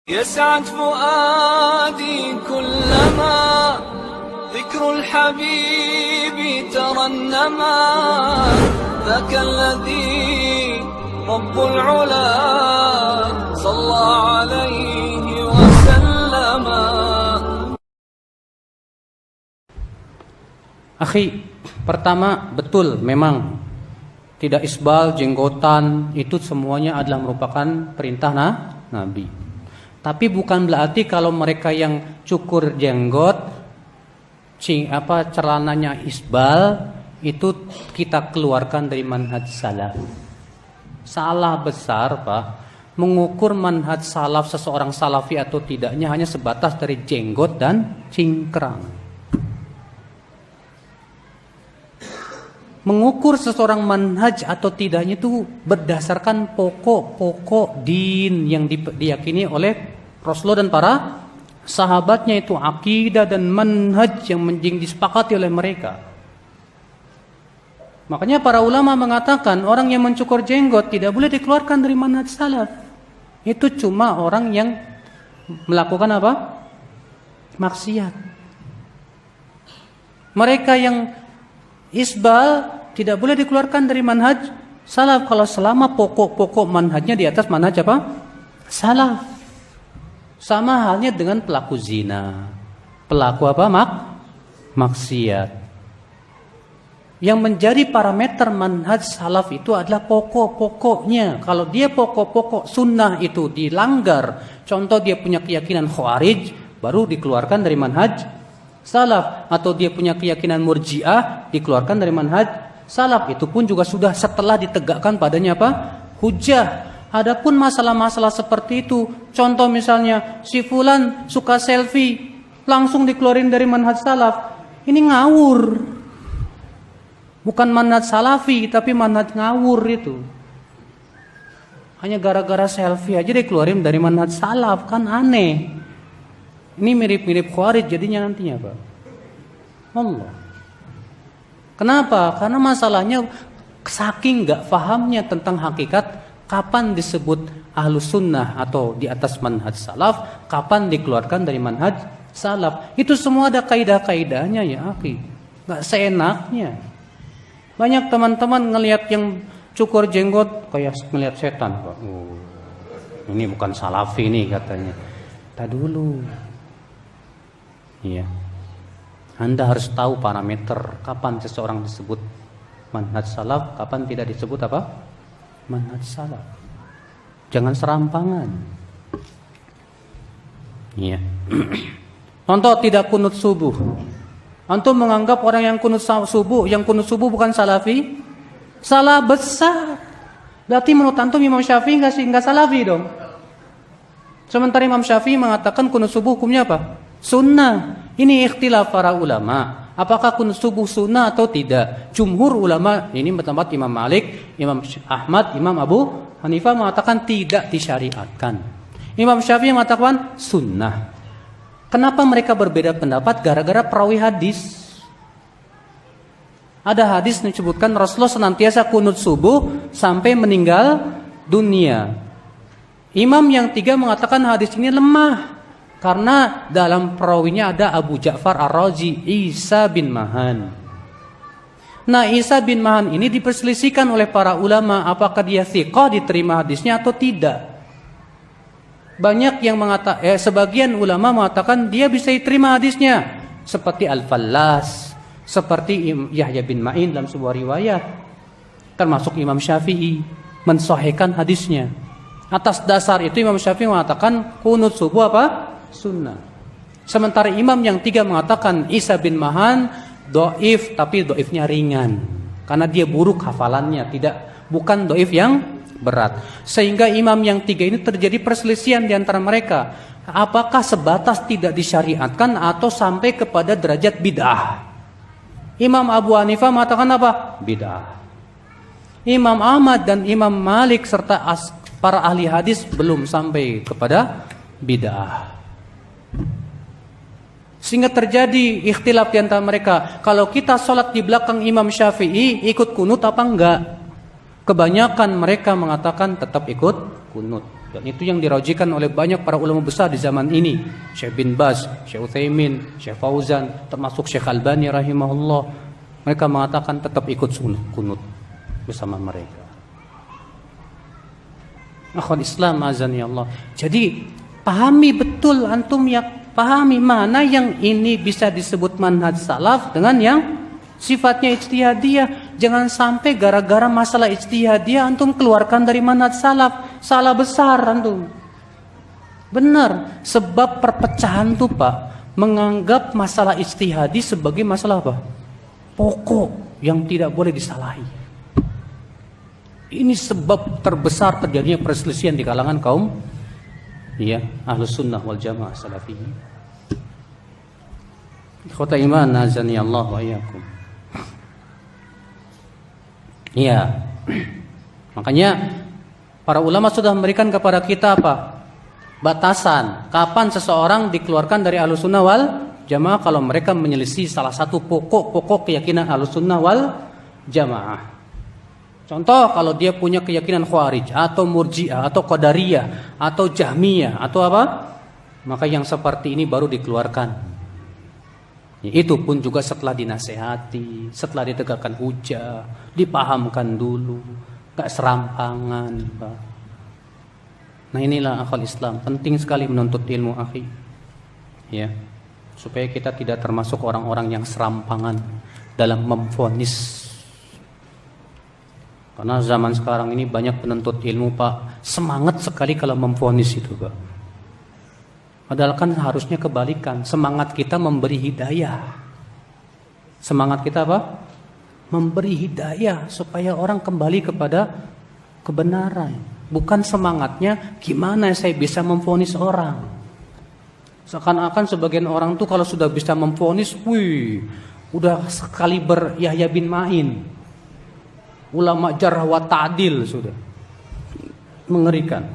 يسعد فؤادي كلما ذكر الحبيب ترنما ذاك الذي رب العلا صلى عليه وسلم. Akhi, pertama betul memang tidak isbal, jenggotan itu semuanya adalah merupakan perintah Nabi. Tapi bukan berarti kalau mereka yang cukur jenggot, celananya isbal itu kita keluarkan dari manhaj salaf. Salah besar, Pak. Mengukur manhaj salaf seseorang salafi atau tidaknya hanya sebatas dari jenggot dan cingkrang. Mengukur seseorang manhaj atau tidaknya itu berdasarkan pokok-pokok din yang diyakini oleh Rasulullah dan para sahabatnya, itu akidah dan manhaj yang disepakati oleh mereka. Makanya para ulama mengatakan orang yang mencukur jenggot tidak boleh dikeluarkan dari manhaj salaf. Itu cuma orang yang melakukan apa? Maksiat. Mereka yang isbal tidak boleh dikeluarkan dari manhaj salaf kalau selama pokok-pokok manhajnya di atas manhaj apa? Salaf. Sama halnya dengan pelaku zina, pelaku apa? Maksiat. Yang menjadi parameter manhaj salaf itu adalah pokok-pokoknya. Kalau dia pokok-pokok sunnah itu dilanggar, contoh dia punya keyakinan khawarij, baru dikeluarkan dari manhaj salaf. Atau dia punya keyakinan murji'ah, dikeluarkan dari manhaj salaf. Itu pun juga sudah setelah ditegakkan padanya apa? Hujjah. Adapun masalah-masalah seperti itu, contoh misalnya si fulan suka selfie, langsung dikeluarin dari manhaj salaf. Ini ngawur. Bukan manhaj salafi, tapi manhaj ngawur itu. Hanya gara-gara selfie aja dikeluarin dari manhaj salaf, kan aneh. Ini mirip-mirip khawarij jadinya nantinya, Pak. Allah. Kenapa? Karena masalahnya saking gak fahamnya tentang hakikat kapan disebut ahlus sunnah atau di atas manhaj salaf, kapan dikeluarkan dari manhaj salaf. Itu semua ada kaidah-kaidahnya ya, akhi. Gak seenaknya. Banyak teman-teman ngelihat yang cukur jenggot kayak ngelihat setan, Pak. Ini bukan salafi nih katanya. Tak dulu. Iya. Anda harus tahu parameter kapan seseorang disebut manhaj salaf, kapan tidak disebut apa? Manhaj salaf. Jangan serampangan. Iya. Contoh tidak kunut subuh. Antum menganggap orang yang kunut subuh bukan salafi? Salah besar. Berarti menurut antum Imam Syafi'i enggak salafi dong. Sementara Imam Syafi'i mengatakan kunut subuh hukumnya apa? Sunnah. Ini ikhtilaf para ulama. Apakah kunut subuh sunnah atau tidak? Jumhur ulama, ini bertempat Imam Malik, Imam Ahmad, Imam Abu Hanifah mengatakan tidak disyariatkan. Imam Syafi'i mengatakan sunnah. Kenapa mereka berbeda pendapat? Gara-gara perawi hadis. Ada hadis yang disebutkan Rasulullah senantiasa kunut subuh sampai meninggal dunia. Imam yang tiga mengatakan hadis ini lemah. Karena dalam perawinya ada Abu Ja'far Ar-Razi, Isa bin Mahan. Nah, Isa bin Mahan ini diperselisihkan oleh para ulama apakah dia thiqah diterima hadisnya atau tidak. Banyak yang sebagian ulama mengatakan dia bisa diterima hadisnya, seperti Al-Fallas, seperti Yahya bin Ma'in dalam sebuah riwayat. Termasuk Imam Syafi'i mensahihkan hadisnya. Atas dasar itu Imam Syafi'i mengatakan kunut subuh apa? Sunnah. Sementara imam yang tiga mengatakan Isa bin Mahan doif, tapi doifnya ringan karena dia buruk hafalannya, bukan doif yang berat. Sehingga imam yang tiga ini terjadi perselisihan di antara mereka. Apakah sebatas tidak disyariatkan atau sampai kepada derajat bid'ah? Imam Abu Hanifah mengatakan apa? Bid'ah. Imam Ahmad dan Imam Malik serta para ahli hadis belum sampai kepada bid'ah. Sehingga terjadi ikhtilaf di antara mereka. Kalau kita sholat di belakang Imam Syafi'i, ikut kunut apa enggak? Kebanyakan mereka mengatakan tetap ikut kunut. Dan itu yang dirajikan oleh banyak para ulama besar di zaman ini. Syekh bin Baz, Syekh Utsaimin, Syekh Fauzan, termasuk Syekh Albani rahimahullah. Mereka mengatakan tetap ikut sunnah kunut bersama mereka. Akhwat Islam azani Allah. Jadi pahami betul antum, ya, pahami mana yang ini bisa disebut manhaj salaf dengan yang sifatnya ijtihadiyah. Jangan sampai gara-gara masalah ijtihadiyah antum keluarkan dari manhaj salaf. Salah besar antum. Benar, sebab perpecahan tuh Pak, menganggap masalah ijtihadi sebagai masalah apa? Pokok yang tidak boleh disalahi. Ini sebab terbesar terjadinya perselisihan di kalangan kaum Ahlus Sunnah wal Jamaah Salafiyyin. Ikhwata iman azani Allah wa iyyakum. Iya. Makanya para ulama sudah memberikan kepada kita apa? Batasan kapan seseorang dikeluarkan dari Ahlus Sunnah wal Jamaah kalau mereka menyelisih salah satu pokok-pokok keyakinan Ahlus Sunnah wal Jamaah. Contoh, kalau dia punya keyakinan Khawarij atau Murji'ah atau Qadariyah atau Jahmiyah atau apa, maka yang seperti ini baru dikeluarkan. Itu pun juga setelah dinasehati, setelah ditegakkan hujah, dipahamkan dulu, gak serampangan. Nah inilah akal Islam, penting sekali menuntut ilmu akhi, ya, supaya kita tidak termasuk orang-orang yang serampangan dalam memvonis. Karena zaman sekarang ini banyak penuntut ilmu Pak, semangat sekali kalau memvonis itu Pak. Padahal kan harusnya kebalikan, semangat kita memberi hidayah. Semangat kita apa? Memberi hidayah supaya orang kembali kepada kebenaran. Bukan semangatnya gimana saya bisa memvonis orang. Seakan-akan sebagian orang tuh kalau sudah bisa memvonis, wih, udah sekaliber Yahya bin Ma'in. Ulama jarh wa ta'dil sudah. Mengerikan.